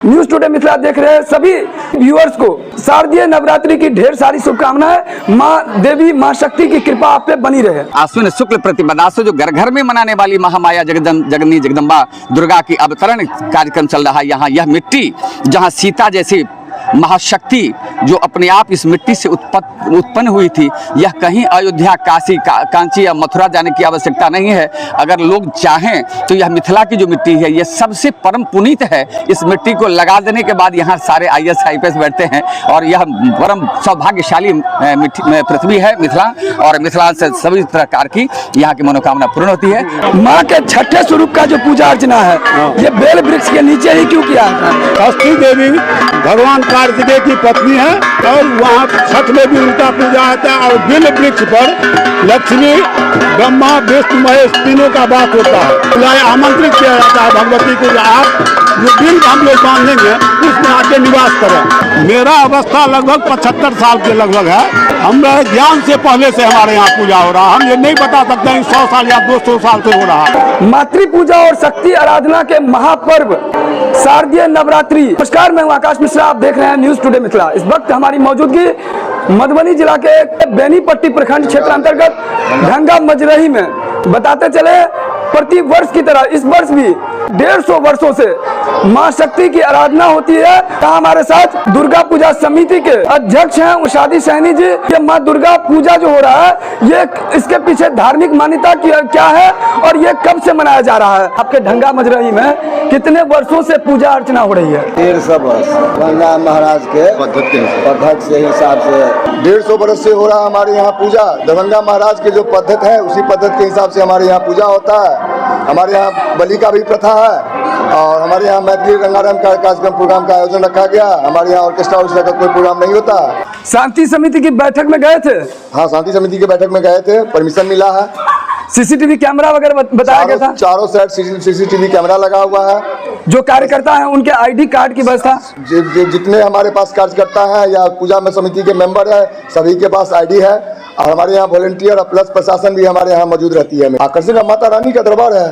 News today Mithila देख रहे हैं सभी व्यूअर्स को शारदीय नवरात्रि की ढेर सारी शुभकामनाएं। माँ देवी माँ शक्ति की कृपा आप पे बनी रहे। आश्विन शुक्ल प्रतिपदासु जो घर घर में मनाने वाली महामाया जगनी जगदम्बा दुर्गा की अवतरण कार्यक्रम चल रहा है। यहाँ यह मिट्टी जहाँ सीता जैसी महाशक्ति जो अपने आप इस मिट्टी से उत्पन्न हुई थी, यह कहीं अयोध्या, काशी, कांची या मथुरा जाने की आवश्यकता नहीं है। अगर लोग चाहें तो यह मिथिला की जो मिट्टी है यह सबसे परम पुनीत है। इस मिट्टी को लगा देने के बाद यहाँ सारे IAS IPS बैठते हैं और यह परम सौभाग्यशाली पृथ्वी है मिथिला, और मिथिला से सभी प्रकार की यहाँ की मनोकामना पूर्ण होती है। माँ के छठे स्वरूप का जो पूजा अर्चना है ये बेल वृक्ष के नीचे ही क्यों किया है? षष्ठी देवी भगवान कार्तिकेय की पत्नी है और वहाँ छठ में भी उनका पूजा होता है। और बेल वृक्ष पर लक्ष्मी, ब्रह्मा, विष्णु, महेश तीनों का वास होता है। आमंत्रित किया जाता है भगवती को, आप जो बिल हम लोग बांधेंगे उसमें आके निवास करें। मेरा अवस्था लगभग 75 साल के लगभग है। हमारे ज्ञान से पहले से हमारे यहाँ पूजा हो रहा है। हम ये नहीं बता सकते हैं 100 साल या 200 साल से हो रहा है। मातृ पूजा और शक्ति आराधना के महापर्व शारदीय नवरात्रि। नमस्कार, मैं हूं आकाश मिश्रा, आप देख रहे हैं न्यूज टुडे मिथिला। इस वक्त हमारी मौजूदगी मधुबनी जिला के बेनीपट्टी प्रखंड क्षेत्र अंतर्गत ढंगा मजरही में। बताते चले प्रति वर्ष की तरह इस वर्ष भी 150 वर्षों से माँ शक्ति की आराधना होती है। हमारे साथ दुर्गा पूजा समिति के अध्यक्ष हैं उषादी सैनी जी। ये माँ दुर्गा पूजा जो हो रहा है ये इसके पीछे धार्मिक मान्यता क्या है और ये कब से मनाया जा रहा है? आपके ढंगा मजरही में कितने वर्षों से पूजा अर्चना हो रही है? 150 वर्ष गंगा महाराज के पद्धति से हिसाब से 150 वर्ष से हो रहा है हमारे यहाँ पूजा। दरभंगा महाराज के जो पद्धति है उसी पद्धति के हिसाब से हमारे यहाँ पूजा होता है। हमारे यहाँ बलि का भी प्रथा है और हमारे यहाँ मैथिली रंगारंग का कार्यक्रम प्रोग्राम का आयोजन रखा गया। हमारे यहाँ ऑर्केस्ट्रा का कोई प्रोग्राम नहीं होता। शांति समिति की बैठक में गए थे? हाँ, शांति समिति की बैठक में गए थे, परमिशन मिला है। CCTV कैमरा वगैरह बताया गया था? चारों साइड CCTV कैमरा लगा हुआ है। जो कार्यकर्ता है उनके ID कार्ड की व्यवस्था? जितने हमारे पास कार्यकर्ता है या पूजा में समिति के मेंबर है सभी के पास ID है। और हमारे यहाँ वॉलंटियर और प्लस प्रशासन भी हमारे यहाँ मौजूद रहती है। आकर्षण का माता रानी का दरबार है,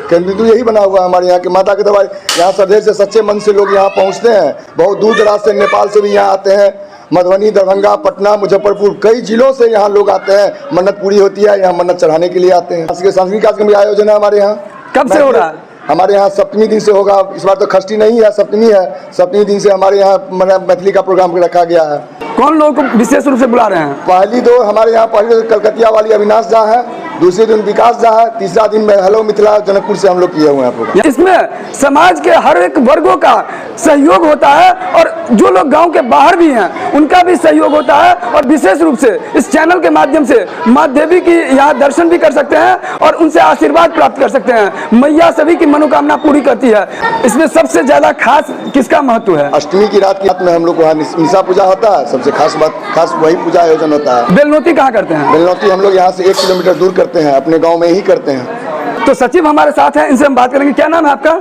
केंद्र बिंदु यही बना हुआ है हमारे यहाँ के माता के दरबार। यहाँ श्रद्धे से सच्चे मन से लोग यहाँ पहुँचते हैं। बहुत दूर दराज से नेपाल से भी यहाँ आते हैं। मधुबनी, दरभंगा, पटना, मुजफ्फरपुर कई जिलों से यहाँ लोग आते हैं। मन्नत पूरी होती है, यहाँ मन्नत चढ़ाने के लिए आते हैं। सांस्कृतिक कार्यक्रम का आयोजन है हमारे यहाँ। कब से हो रहा है? हमारे यहाँ सप्तमी दिन से होगा। इस बार तो षष्ठी नहीं है, सप्तमी है। सप्तमी दिन से हमारे यहाँ मैथिली का प्रोग्राम रखा गया है। कौन लोग विशेष रूप से बुला रहे हैं? पहली दो हमारे यहाँ पहले कलकतिया वाली अविनाश झा है, दूसरे दिन विकास झा है, तीसरा दिन में हेलो मिथिला जनकपुर से हम लोग किए हुए हैं प्रोग्राम। इसमें समाज के हर एक वर्गों का सहयोग होता है और जो लोग गांव के बाहर भी हैं उनका भी सहयोग होता है। और विशेष रूप से इस चैनल के माध्यम से माँ देवी की यहाँ दर्शन भी कर सकते हैं और उनसे आशीर्वाद प्राप्त कर सकते हैं। मैया सभी की मनोकामना पूरी करती है। इसमें सबसे ज्यादा खास किसका महत्व है? अष्टमी की रात में हम लोग वहाँ निशा पूजा होता है। सबसे खास वही पूजा आयोजन होता है। बेलनौती कहाँ करते हैं? बेलनौती हम लोग यहाँ से 1 किलोमीटर दूर करते हैं, अपने गाँव में ही करते हैं। तो सचिव हमारे साथ हैं, इनसे हम बात करेंगे। क्या नाम है आपका?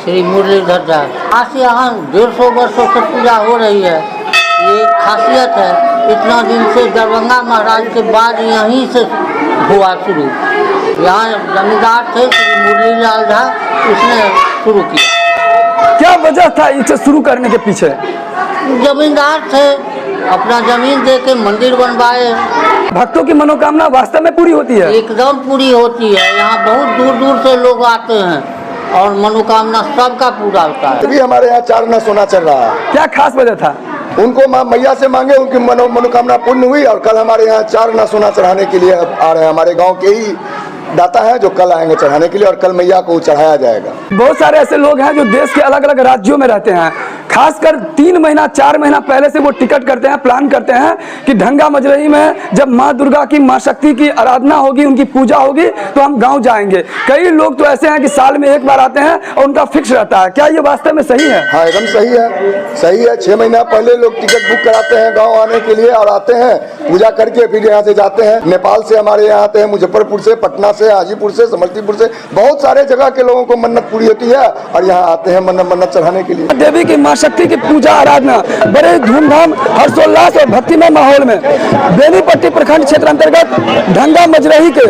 श्री मुरलीधर झा। आज यहाँ 150 वर्षों से पूजा हो रही है। ये खासियत है। इतना दिन से दरभंगा महाराज के बाद यहीं से हुआ शुरू। यहाँ जमींदार थे श्री मुरलीलाल झा, उसने शुरू किया। क्या वजह था इसे शुरू करने के पीछे? जमींदार थे, अपना जमीन दे के मंदिर बनवाए। भक्तों की मनोकामना वास्तव में पूरी होती है? एकदम पूरी होती है। यहाँ बहुत दूर दूर से लोग आते हैं और मनोकामना सबका पूरा होता है। अभी हमारे यहाँ 4 आना सोना चल रहा है। क्या खास वजह था? उनको माँ मैया से मांगे, उनकी मनोकामना पूर्ण हुई और कल हमारे यहाँ 4 आना सोना चढ़ाने के लिए आ रहे हैं। हमारे गाँव के ही दाता है जो कल आएंगे चढ़ाने के लिए और कल मैया को चढ़ाया जाएगा। बहुत सारे ऐसे लोग हैं जो देश के अलग अलग राज्यों में रहते हैं। खासकर 3 महीना 4 महीना पहले से वो टिकट करते हैं, प्लान करते हैं कि ढंगा मजरही में जब माँ दुर्गा की, माँ शक्ति की आराधना होगी, उनकी पूजा होगी तो हम गांव जाएंगे। कई लोग तो ऐसे हैं कि साल में 1 बार आते हैं और उनका फिक्स रहता है। क्या ये वास्तव में सही है? हाँ, एकदम सही है, सही है। 6 महीना पहले लोग टिकट बुक कराते हैं गाँव आने के लिए और आते हैं। पूजा करके फिर यहाँ से जाते हैं। नेपाल से हमारे यहाँ आते हैं, मुजफ्फरपुर से, पटना से, हाजीपुर से, समस्तीपुर से, बहुत सारे जगह के लोगों को मन्नत पूरी होती है और यहाँ आते हैं मन्नत चढ़ाने के लिए। देवी की मां शक्ति की पूजा आराधना बड़े धूमधाम हर्षोल्लास और भक्तिमय माहौल में बेनीपट्टी प्रखंड क्षेत्र अंतर्गत ढंगा मजरही के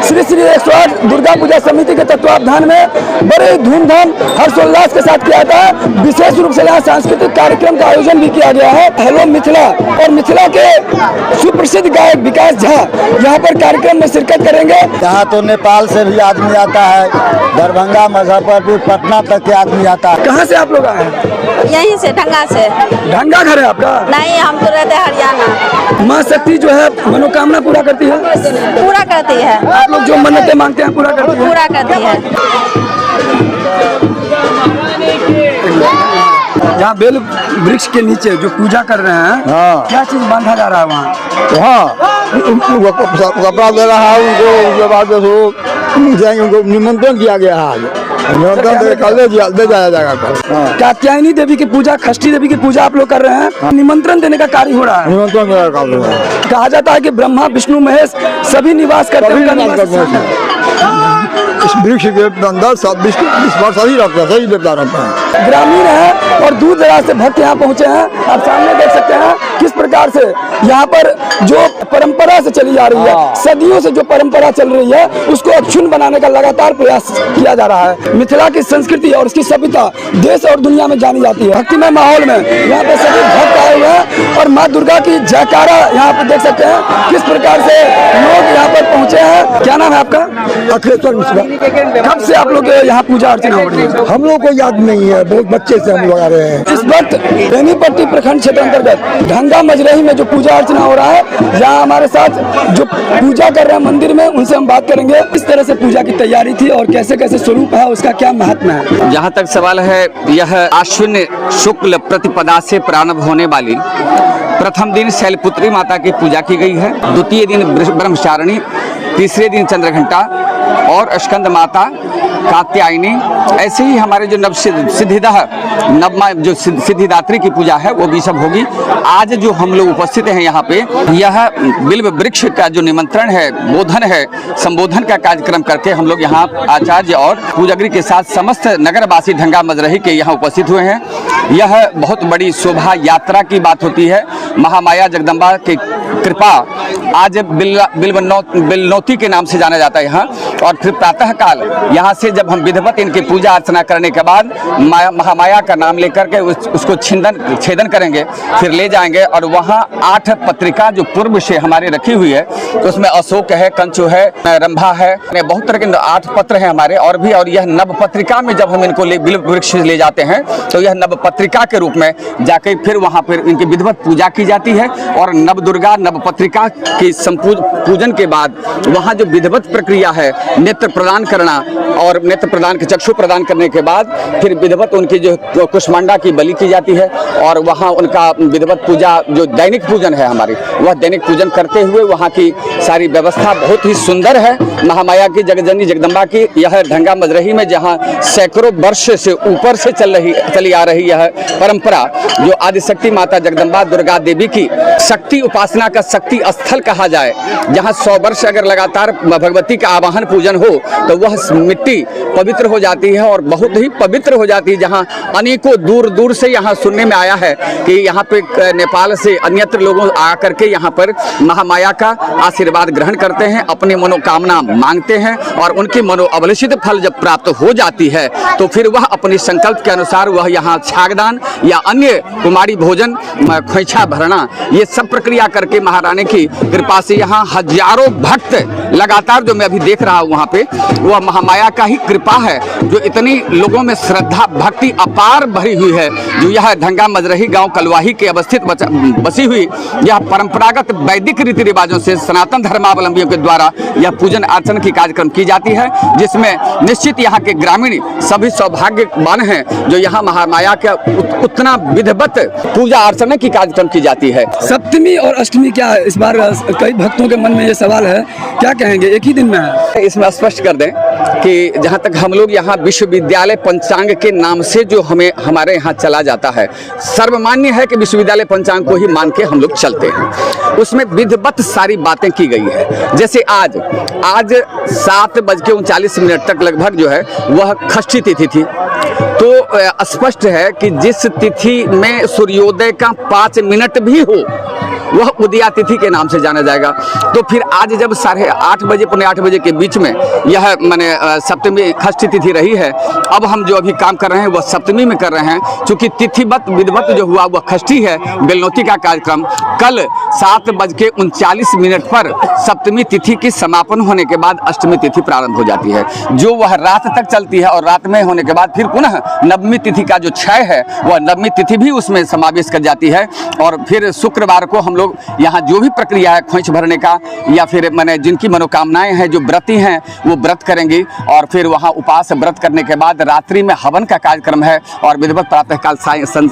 श्री श्री 108 दुर्गा पूजा समिति के तत्वावधान में बड़े धूमधाम हर्षोल्लास के साथ किया था। विशेष रूप से यहाँ सांस्कृतिक कार्यक्रम का आयोजन भी किया गया है। हेलो मिथिला और मिथिला के सुप्रसिद्ध गायक विकास झा यहाँ पर कार्यक्रम में शिरकत करेंगे। यहाँ तो नेपाल से भी आदमी आता है, दरभंगा, मुजफ्फरपुर, पटना तक के आदमी आता है। कहाँ से आप लोग आए हैं? यहीं से, ढंगा से। ढंगा घर है आपका? नहीं, हम तो रहते हैं हरियाणा। माँ शक्ति जो है मनोकामना पूरा करती है? पूरा करती है। आप लोग जो मन्नतें मांगते हैं पूरा करती है? पूरा करती है। यहाँ बेल वृक्ष के नीचे जो पूजा कर रहे हैं, हाँ। क्या चीज बांधा जा रहा है वहाँ? कपड़ा दे रहा है उनको, उसके बाद जाएंगे, उनको निमंत्रण दिया गया है। निमंत्रण कल दे जाया जाएगा कल। कात्यायनी देवी की पूजा, षष्ठी देवी की पूजा आप लोग कर रहे हैं, निमंत्रण देने का कार्य हो रहा है। निमंत्रण देने का कार्य हो रहा है। कहा जाता है कि ब्रह्मा विष्णु महेश सभी निवास करते हैं। इस वृक्ष के अंदर सब 20 वर्ष सही रहता है, सही देवता रहता है। ग्रामीण है और दूर दराज से भक्त यहाँ पहुँचे हैं। आप सामने देख सकते हैं किस प्रकार से यहाँ पर जो परंपरा से चली आ रही है, सदियों से जो परंपरा चल रही है, उसको अक्षुण्ण बनाने का लगातार प्रयास किया जा रहा है। मिथिला की संस्कृति और उसकी सभ्यता देश और दुनिया में जानी जाती है। भक्तिमय माहौल में यहाँ पे सभी भक्त आए हुए हैं और माँ दुर्गा की जयकारा यहाँ पे देख सकते हैं किस प्रकार से लोग यहाँ पर पहुँचे हैं। क्या नाम है आपका? अखिलेश्वर मिश्रा। कब से आप लोग यहाँ पूजा अर्चना हो रही है? हम लोग को याद नहीं है, बहुत बच्चे से हम लोग आ रहे हैं। इस वक्त बेनीपट्टी प्रखंड क्षेत्र अंतर्गत ढंगा मजरही में जो पूजा अर्चना हो रहा है, यहाँ हमारे साथ जो पूजा कर रहे हैं मंदिर में, उनसे हम बात करेंगे किस तरह से पूजा की तैयारी थी और कैसे कैसे स्वरूप है, उसका क्या महत्व है। जहाँ तक सवाल है, यह आश्विन शुक्ल प्रतिपदा से प्रारंभ होने वाली प्रथम दिन शैलपुत्री माता की पूजा की गई है। द्वितीय दिन ब्रह्मचारिणी, तीसरे दिन चंद्रघंटा और स्कंद माता कात्यायनी। ऐसे ही हमारे जो जो सिद्धिदात्री की पूजा है वो भी सब होगी। आज जो हम लोग उपस्थित हैं यहाँ पे, यह बिल्व वृक्ष का जो निमंत्रण है, बोधन है, संबोधन का कार्यक्रम करके हम लोग यहाँ आचार्य और पूजागृह के साथ समस्त नगरवासी ढंगा मजरही के यहाँ उपस्थित हुए हैं। यह बहुत बड़ी शोभा यात्रा की बात होती है। महामाया जगदम्बा की कृपा आज बिलनौती के नाम से जाना जाता है यहाँ। और फिर प्रातः काल यहाँ से जब हम विधिवत इनकी पूजा अर्चना करने के बाद महामाया का नाम लेकर के उसको छेदन करेंगे, फिर ले जाएंगे और वहाँ 8 पत्रिका जो पूर्व से हमारे रखी हुई है, उसमें अशोक है, कंचु है, रंभा है, बहुत तरह के 8 पत्र हैं हमारे और भी। और यह नव पत्रिका में जब हम इनको बिल्व वृक्ष ले जाते हैं तो यह नव पत्रिका के रूप में जाके फिर वहाँ पर इनकी विधिवत पूजा की जाती है। और नव दुर्गा नव पत्रिका की पूजन के बाद वहाँ जो विधिवत प्रक्रिया है, नेत्र प्रदान करना और नेत्र प्रदान के चक्षु प्रदान करने के बाद फिर विधिवत उनकी जो कुष्मांडा की बलि की जाती है। और वहाँ उनका विधिवत पूजा जो दैनिक पूजन है हमारी, वह दैनिक पूजन करते हुए वहाँ की सारी व्यवस्था बहुत ही सुंदर है। महामाया की जगजननी जगदम्बा की यह ढंगा मजरही में जहाँ सैकड़ों वर्ष से ऊपर से चली आ रही यह परंपरा, जो आदिशक्ति माता जगदम्बा दुर्गा देवी की शक्ति उपासना का शक्ति स्थल कहा जाए, जहाँ 100 वर्ष अगर लगातार भगवती का आवाहन पूजन हो तो वह मिट्टी पवित्र हो जाती है और बहुत ही पवित्र हो जाती है। जहाँ अनेकों दूर दूर से यहाँ सुनने में आया है कि यहाँ पे नेपाल से अन्यत्र लोगों आकर के यहाँ पर महामाया का आशीर्वाद ग्रहण करते हैं, अपनी मनोकामना मांगते हैं और उनकी मनोअभिलषित फल जब प्राप्त हो जाती है तो फिर वह अपने संकल्प के अनुसार वह यहाँ छागदान या अन्य कुमारी भोजन, खोइछा भरना, ये सब प्रक्रिया करके महारानी की कृपा से यहाँ हजारों भक्त लगातार जो मैं अभी देख रहा हूँ वहाँ पे, वह महामाया का ही कृपा है जो इतनी लोगों में श्रद्धा भक्ति अपार भरी हुई है। जो यह ढंगा मजरही गांव कलवाही के अवस्थित बसी हुई यह परंपरागत वैदिक रीति रिवाजों से सनातन धर्मावलंबियों के द्वारा यह पूजन अर्चन की कार्यक्रम की जाती है, जिसमें निश्चित यहाँ के ग्रामीण सभी सौभाग्यवान हैं जो यहाँ महामाया के उतना विधिवत पूजा अर्चना की कार्यक्रम की जाती है। सप्तमी और अष्टमी क्या है इस बार? कई भक्तों के मन में ये सवाल है, क्या कहेंगे? एक ही दिन में है। इसमें स्पष्ट कर दें कि जहाँ तक हम लोग यहाँ विश्वविद्यालय पंचांग के नाम से जो हमारे यहाँ चला जाता है, सर्वमान्य है कि विश्वविद्यालय पंचांग को ही मान के हम लोग चलते हैं। उसमें विधिवत सारी बातें की गई है। जैसे आज 7:39 तक लगभग जो है वह षष्ठी तिथि थी, तो स्पष्ट है कि जिस तिथि में सूर्योदय का 5 मिनट भी हो वह उदया तिथि के नाम से जाना जाएगा। तो फिर आज जब 8:30 बजे पौने 8 बजे के बीच में यह माने सप्तमी षष्ठी तिथि रही है, अब हम जो अभी काम कर रहे हैं वह सप्तमी में कर रहे हैं। चूंकि तिथिवत विधिवत जो हुआ वह षष्ठी है, बेलनौती का कार्यक्रम कल 7:39 पर सप्तमी तिथि की समापन होने के बाद अष्टमी तिथि प्रारंभ हो जाती है, जो वह रात तक चलती है। और रात में होने के बाद फिर पुनः नवमी तिथि का जो क्षय है वह नवमी तिथि भी उसमें समावेश कर जाती है। और फिर शुक्रवार को हम लोग यहाँ जो भी प्रक्रिया है खोइच भरने का या फिर मैंने जिनकी मनोकामनाएं हैं, जो व्रती हैं वो व्रत करेंगी। और फिर वहाँ उपास व्रत करने के बाद रात्रि में हवन का कार्यक्रम है। और विधिवत प्रातःकाल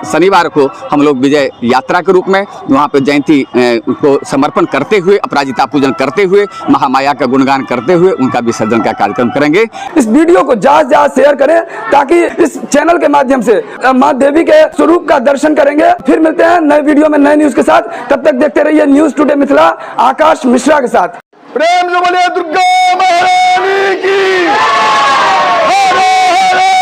शनिवार को हम लोग विजय यात्रा के रूप में वहाँ पे जयंती को समर्पण करते हुए, अपराजिता पूजन करते हुए, महामाया का गुणगान करते हुए उनका विसर्जन का कार्यक्रम करेंगे। इस वीडियो को ज्यादा शेयर करें ताकि इस चैनल के माध्यम से माँ देवी के स्वरूप का दर्शन करेंगे। फिर मिलते हैं नए वीडियो में नए न्यूज के साथ। तब तक देखते रहिए न्यूज टुडे मिथिला आकाश मिश्रा के साथ। प्रेम से बोलिए दुर्गा महारानी की। हरे हरे।